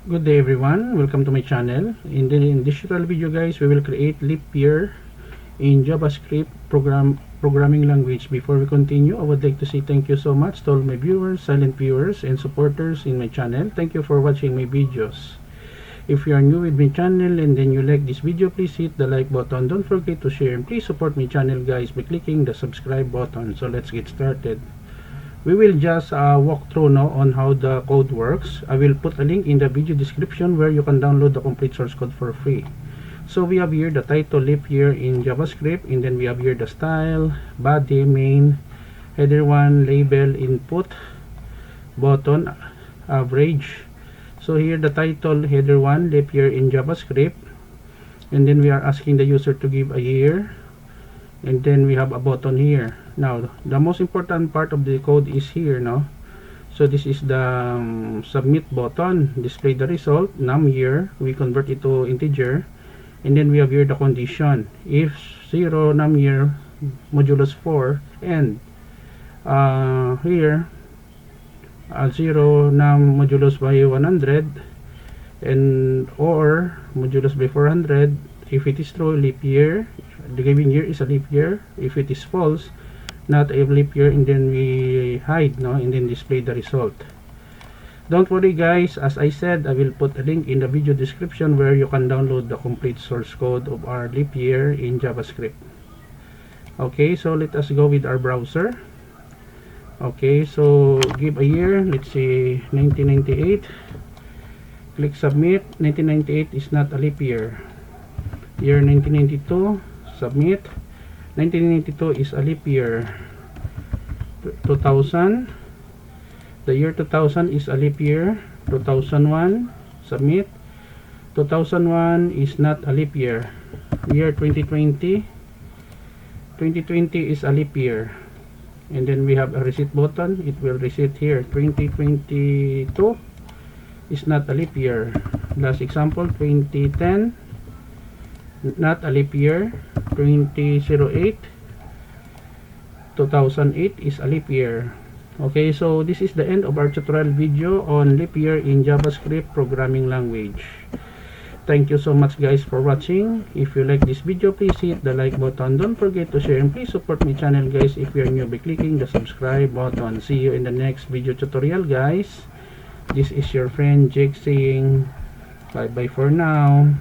Good day everyone, welcome to my channel. In this tutorial video guys, we will create leap year in JavaScript programming language. Before we continue, I would like to say thank you so much to all my viewers, silent viewers, and supporters in my channel. Thank you for watching my videos. If you are new with my channel and then you like this video, please hit the like button. Don't forget to share and please support my channel guys by clicking the subscribe button. So let's get started. We will just walk through now on how the code works. I will put a link in the video description where you can download the complete source code for free. So we have here the title leap year in JavaScript, and then we have here the style, body, main, header 1, label, input, button, average. So here the title header 1 leap year in JavaScript, and then we are asking the user to give a year, and then we have a button here. Now the most important part of the code is here, no? So this is the submit button, display the result, num year, we convert it to integer, and then we have here the condition. If 0 num year modulus 4 and here 0 num modulus by 100 and or modulus by 400. If it is true, leap year, the given year is a leap year. If it is false, not a leap year, and then we hide, no, and then display the result. Don't worry guys, as I said, I will put a link in the video description where you can download the complete source code of our leap year in JavaScript. Okay, so let us go with our browser. Okay, so give a year, let's say 1998. Click submit. 1998 is not a leap year. Year 1992, submit. 1992 is a leap year. 2000, the year 2000 is a leap year. 2001, submit. 2001 is not a leap year. Year 2020, 2020 is a leap year. And then we have a reset button, it will reset here. 2022 is not a leap year. Last example, 2010, not a leap year. 2008, 2008 is a leap year. Okay, so this is the end of our tutorial video on leap year in JavaScript programming language. Thank you so much guys for watching. If you like this video, please hit the like button. Don't forget to share and please support my channel guys if you are new by clicking the subscribe button. See you in the next video tutorial guys. This is your friend Jake saying bye bye for now.